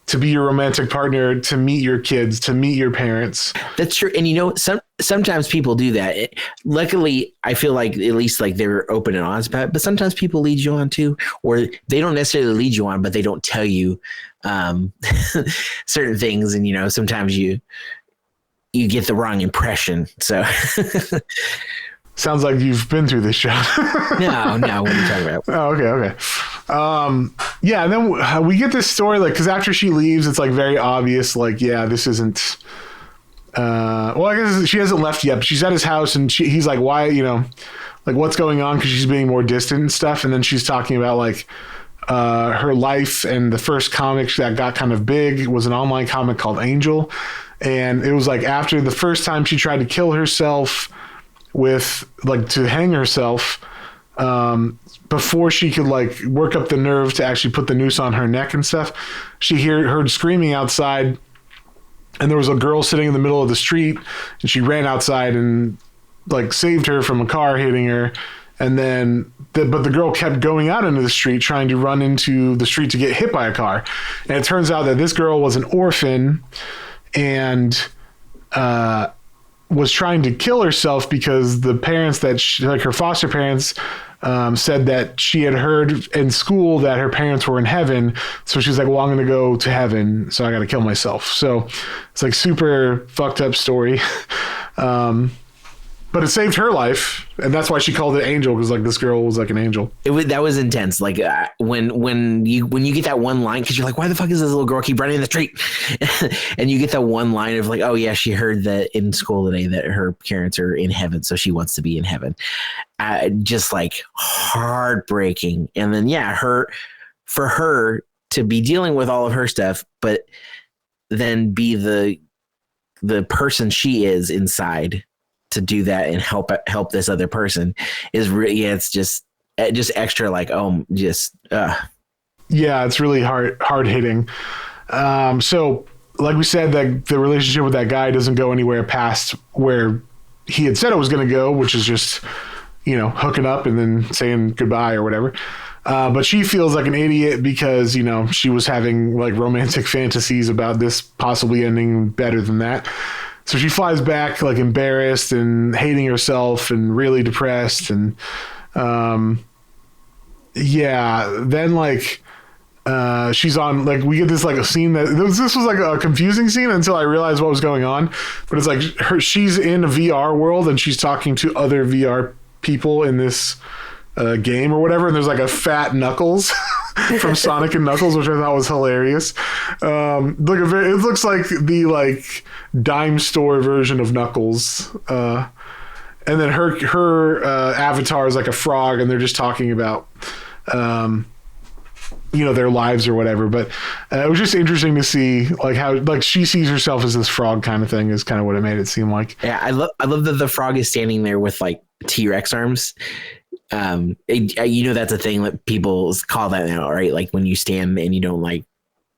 to be your romantic partner, to meet your kids, to meet your parents. That's true. And sometimes people do that. Luckily, I feel like at least like they're open and honest about it, but sometimes people lead you on too, or they don't necessarily lead you on, but they don't tell you certain things. And, sometimes you get the wrong impression. So sounds like you've been through this show. No. What are you talking about? Oh, okay. Yeah. And then we get this story, like, cause after she leaves, it's like very obvious. Like, yeah, this isn't, well, I guess she hasn't left yet, but she's at his house and he's like, why, like what's going on? Cause she's being more distant and stuff. And then she's talking about like, her life, and the first comic that got kind of big was an online comic called Angel. And it was like after the first time she tried to kill herself with like to hang herself, before she could like work up the nerve to actually put the noose on her neck and stuff, she heard screaming outside, and there was a girl sitting in the middle of the street, and she ran outside and like saved her from a car hitting her. And then, but the girl kept going out into the street, trying to run into the street to get hit by a car. And it turns out that this girl was an orphan and was trying to kill herself because the parents like her foster parents, said that she had heard in school that her parents were in heaven. So she's like, well, I'm going to go to heaven, so I got to kill myself. So it's like super fucked up story. But it saved her life, and that's why she called it Angel, because like this girl was like an angel. That was intense. Like when you get that one line, because you're like, why the fuck does this little girl keep running in the street? And you get that one line of like, oh yeah, she heard that in school today that her parents are in heaven, so she wants to be in heaven. Just like heartbreaking. And then yeah, for her to be dealing with all of her stuff, but then be the person she is inside to do that and help this other person is really, yeah, it's just extra like, yeah, it's really hard hitting. So like we said, that the relationship with that guy doesn't go anywhere past where he had said it was going to go, which is just, hooking up and then saying goodbye or whatever. But she feels like an idiot because, she was having like romantic fantasies about this possibly ending better than that. So she flies back like embarrassed and hating herself and really depressed. And then like she's on, like, we get this like a scene that this was like a confusing scene until I realized what was going on. But it's like she's in a VR world and she's talking to other VR people in this game or whatever, and there's like a fat Knuckles from Sonic and Knuckles, which I thought was hilarious. It looks like the like dime store version of Knuckles, and then her avatar is like a frog, and they're just talking about their lives or whatever. But it was just interesting to see like how like she sees herself as this frog kind of thing is kind of what it made it seem like. Yeah, I love that the frog is standing there with like T-Rex arms. That's a thing that people call that now, right? Like when you stand and you don't like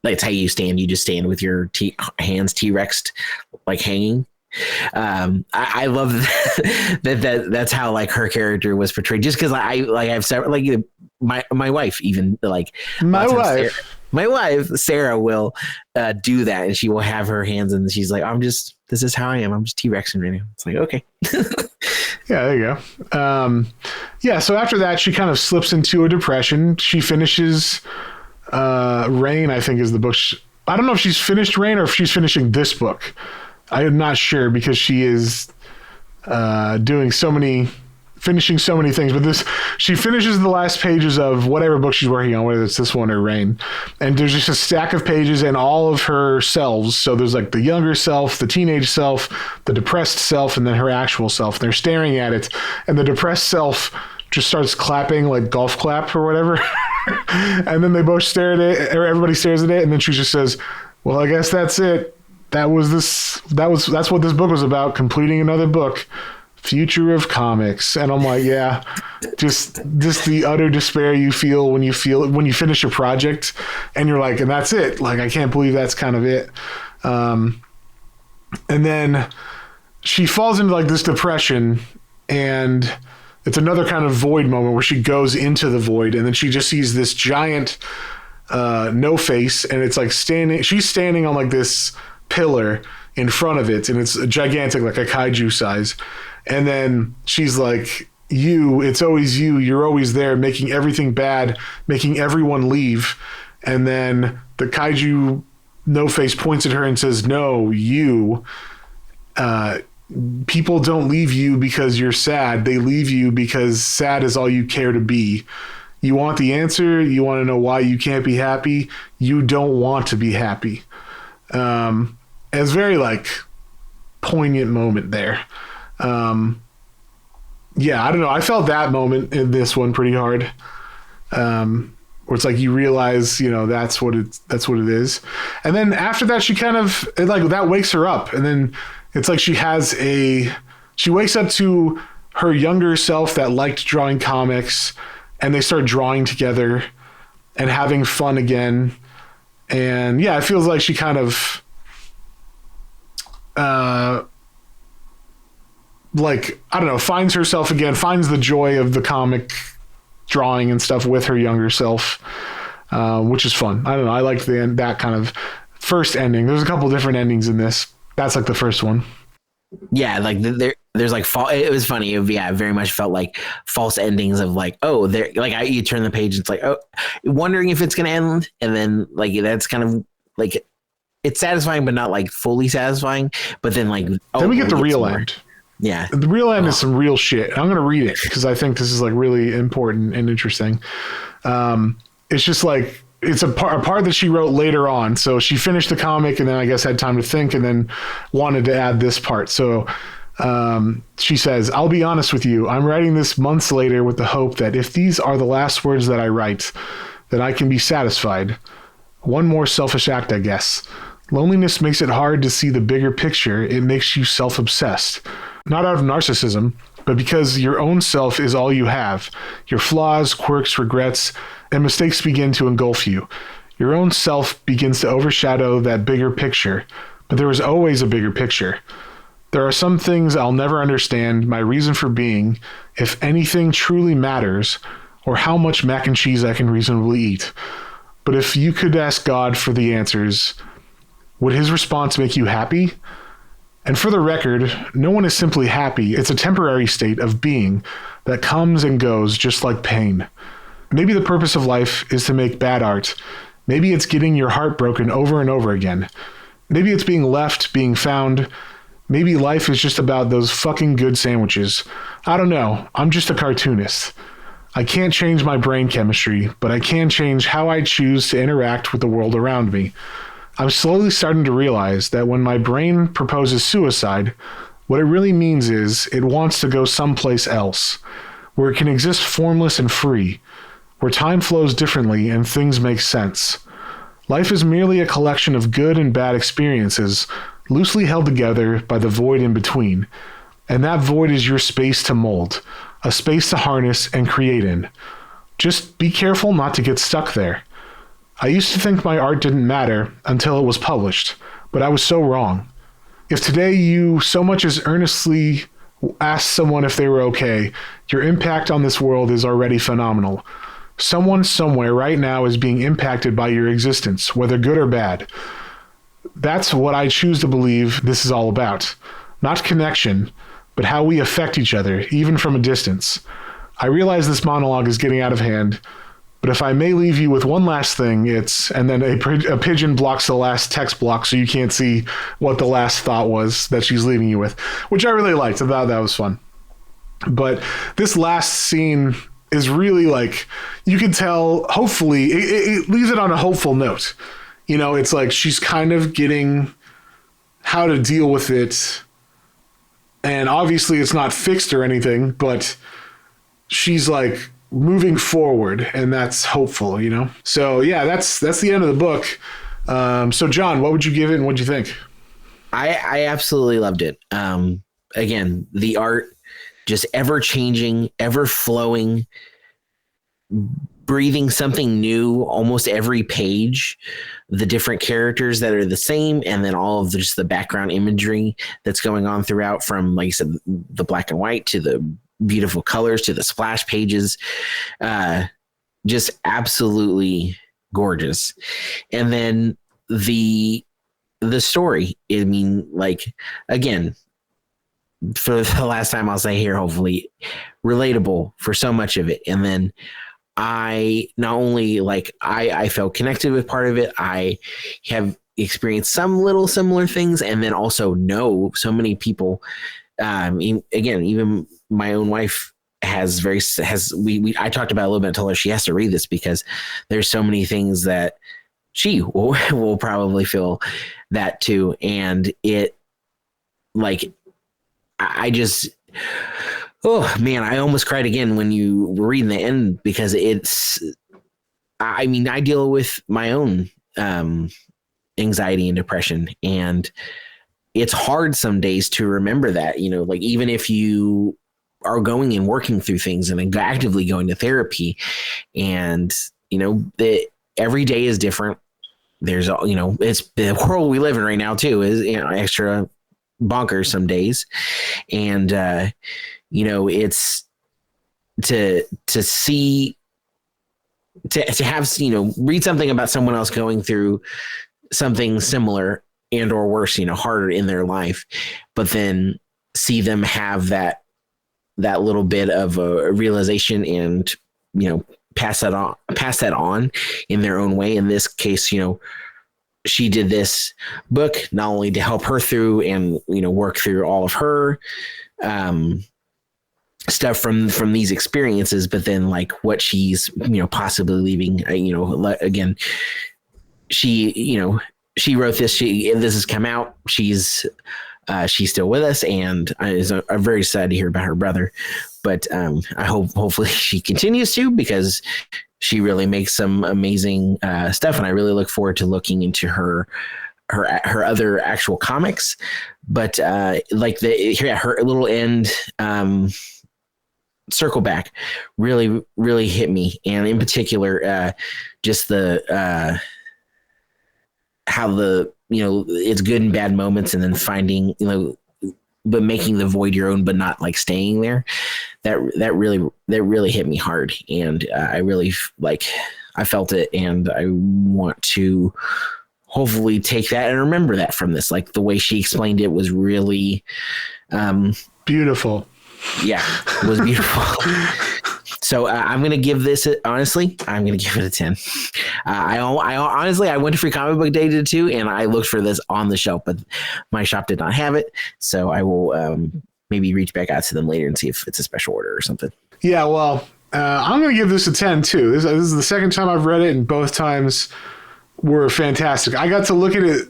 that's how you stand. You just stand with your hands T-Rexed, like hanging. I love that's how like her character was portrayed. Just because I've several like my wife even like my wife Sarah will do that, and she will have her hands and she's like, this is how I am. I'm just T-Rexing right now. It's like, okay. Yeah, there you go. So after that, she kind of slips into a depression. She finishes Rain, I think is the book. I don't know if she's finished Rain or if she's finishing this book. I am not sure because she is finishing so many things. But she finishes the last pages of whatever book she's working on, whether it's this one or Rain. And there's just a stack of pages and all of her selves. So there's like the younger self, the teenage self, the depressed self, and then her actual self. They're staring at it. And the depressed self just starts clapping like golf clap or whatever. And then they both stare at it, or everybody stares at it. And then she just says, well, I guess that's it. That's what this book was about, completing another book. Future of comics. And I'm like, yeah, just the utter despair you feel when you finish a project and you're like, and that's it. Like, I can't believe that's kind of it. And then she falls into like this depression, and it's another kind of void moment where she goes into the void, and then she just sees this giant no face, and it's like she's standing on like this pillar in front of it, and it's gigantic, like a kaiju size. And then she's like, it's always you. You're always there, making everything bad, making everyone leave. And then the kaiju no face points at her and says, no, you. People don't leave you because you're sad. They leave you because sad is all you care to be. You want the answer. You want to know why you can't be happy. You don't want to be happy. It's very like poignant moment there. I don't know. I felt that moment in this one pretty hard. Where it's like you realize, that's what it is. And then after that, she kind of that wakes her up, and then it's like she wakes up to her younger self that liked drawing comics, and they start drawing together and having fun again. And yeah, it feels like she kind of finds herself again, finds the joy of the comic drawing and stuff with her younger self, which is fun. I don't know. I liked that kind of first ending. There's a couple different endings in this. That's like the first one. Yeah, like there's like it was funny. It very much felt like false endings of like, oh, there, like you turn the page, and it's like, oh, wondering if it's gonna end, and then like that's kind of like it's satisfying, but not like fully satisfying. But then like then we get the real end. Yeah, the real end is some real shit. I'm gonna read it because I think this is like really important and interesting. It's just like it's a part that she wrote later on. So she finished the comic and then I guess had time to think and then wanted to add this part. So she says, I'll be honest with you. I'm writing this months later with the hope that if these are the last words that I write, then I can be satisfied. One more selfish act, I guess. Loneliness makes it hard to see the bigger picture. It makes you self-obsessed. Not out of narcissism, but because your own self is all you have. Your flaws, quirks, regrets, and mistakes begin to engulf you. Your own self begins to overshadow that bigger picture, but there is always a bigger picture. There are some things I'll never understand my reason for being, if anything truly matters, or how much mac and cheese I can reasonably eat. But if you could ask God for the answers, would his response make you happy? And for the record, no one is simply happy. It's a temporary state of being that comes and goes just like pain. Maybe the purpose of life is to make bad art. Maybe it's getting your heart broken over and over again. Maybe it's being left, being found. Maybe life is just about those fucking good sandwiches. I don't know. I'm just a cartoonist. I can't change my brain chemistry, but I can change how I choose to interact with the world around me. I'm slowly starting to realize that when my brain proposes suicide, what it really means is it wants to go someplace else, where it can exist formless and free, where time flows differently and things make sense. Life is merely a collection of good and bad experiences, loosely held together by the void in between. And that void is your space to mold, a space to harness and create in. Just be careful not to get stuck there. I used to think my art didn't matter until it was published, but I was so wrong. If today you so much as earnestly ask someone if they were okay, your impact on this world is already phenomenal. Someone somewhere right now is being impacted by your existence, whether good or bad. That's what I choose to believe this is all about. Not connection, but how we affect each other, even from a distance. I realize this monologue is getting out of hand, but if I may leave you with one last thing, and then a pigeon blocks the last text block so you can't see what the last thought was that she's leaving you with, which I really liked. I thought that was fun. But this last scene is really like, you can tell, hopefully, it leaves it on a hopeful note. You know, it's like she's kind of getting how to deal with it. And obviously it's not fixed or anything, but she's like moving forward, and that's hopeful, you know? So yeah, that's the end of the book. So John, what would you give it and what'd you think? I absolutely loved it. Again, the art just ever changing, ever flowing, breathing something new almost every page, the different characters that are the same, and then all of just the background imagery that's going on throughout, from, like I said, the black and white to the beautiful colors to the splash pages, just absolutely gorgeous. And then the story, I mean, like, again, for the last time I'll say here, hopefully relatable for so much of it. And then I not only I felt connected with part of it, I have experienced some little similar things, and then also know so many people. Again, even my own wife I talked about a little bit. I told her she has to read this because there's so many things that she will probably feel that too. And it, like, I just, oh man, I almost cried again when you were reading the end, because I mean, I deal with my own anxiety and depression, and it's hard some days to remember that, you know, like, even if you are going and working through things and actively going to therapy, and, you know, every day is different. There's, you know, it's the world we live in right now too, is, you know, extra bonkers some days. And, you know, it's to have, you know, read something about someone else going through something similar and or worse, you know, harder in their life, but then see them have that little bit of a realization and, you know, pass that on in their own way. In this case, you know, she did this book not only to help her through and, you know, work through all of her stuff from these experiences, but then, like, what she's, you know, possibly leaving, you know, again, she wrote this, this has come out. She's still with us, and I'm very sad to hear about her brother, but I hopefully she continues to, because she really makes some amazing stuff, and I really look forward to looking into her other actual comics. But like her little end circle back really hit me, and in particular just the how the, you know, it's good and bad moments, and then finding, you know, but making the void your own, but not like staying there. That really hit me hard, and I really I felt it, and I want to hopefully take that and remember that from this. Like the way she explained it was really beautiful. Yeah, it was beautiful. So I'm going to give this, honestly, I'm going to give it a 10. I honestly, I went to Free Comic Book Day too, and I looked for this on the shelf, but my shop did not have it. So I will maybe reach back out to them later and see if it's a special order or something. Yeah, well, I'm going to give this a 10 too. This is the second time I've read it, and both times were fantastic. I got to look at it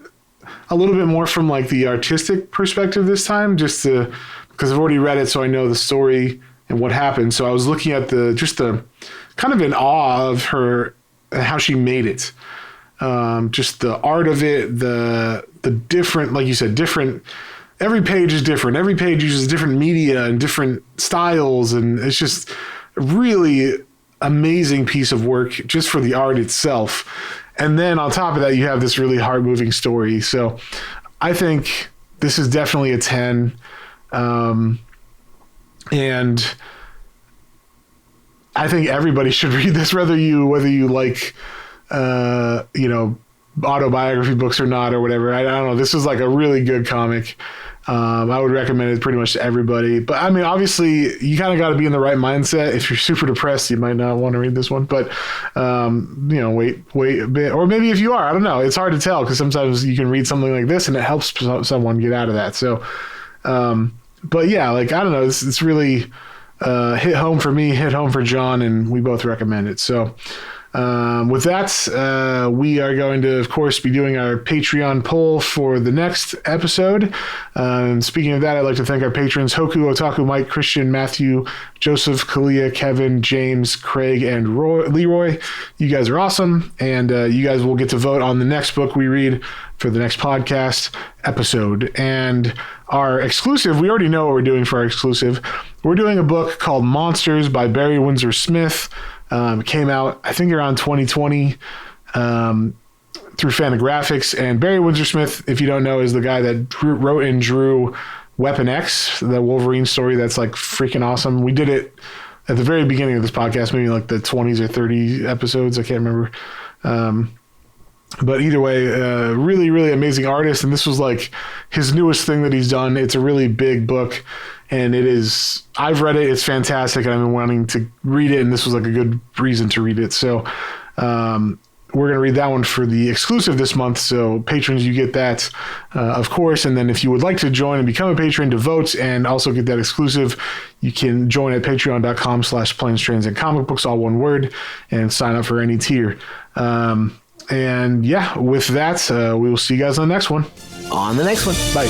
a little bit more from like the artistic perspective this time, just because I've already read it, so I know the story and what happened. So I was looking at the kind of in awe of her, how she made it. Just the art of it, the different, like you said, different. Every page is different. Every page uses different media and different styles, and it's just a really amazing piece of work just for the art itself. And then on top of that, you have this really heart-moving story. So I think this is definitely a 10. And I think everybody should read this, whether you like, autobiography books or not, or whatever. I don't know. This is like a really good comic. I would recommend it pretty much to everybody. But I mean, obviously, you kind of got to be in the right mindset. If you're super depressed, you might not want to read this one. But wait a bit, or maybe if you are, I don't know. It's hard to tell because sometimes you can read something like this and it helps someone get out of that. So, but yeah, like I don't know. It's really hit home for me, hit home for John, and we both recommend it. So. With that, we are going to, of course, be doing our Patreon poll for the next episode. Speaking of that, I'd like to thank our patrons, Hoku, Otaku, Mike, Christian, Matthew, Joseph, Kalia, Kevin, James, Craig, and Leroy. You guys are awesome, and you guys will get to vote on the next book we read for the next podcast episode. And our exclusive, we already know what we're doing for our exclusive. We're doing a book called Monsters by Barry Windsor Smith. Came out, I think, around 2020 through Fantagraphics. And Barry Windsor Smith, if you don't know, is the guy that wrote and drew Weapon X, the Wolverine story that's like freaking awesome. We did it at the very beginning of this podcast, maybe like the 20s or 30 episodes. I can't remember. But either way, really, really amazing artist. And this was like his newest thing that he's done. It's a really big book. And I've read it. It's fantastic. And I've been wanting to read it. And this was like a good reason to read it. So we're going to read that one for the exclusive this month. So patrons, you get that, of course. And then if you would like to join and become a patron to vote and also get that exclusive, you can join at patreon.com/planes, trains, and comic books, all one word, and sign up for any tier. And yeah, with that, we will see you guys on the next one. On the next one. Bye.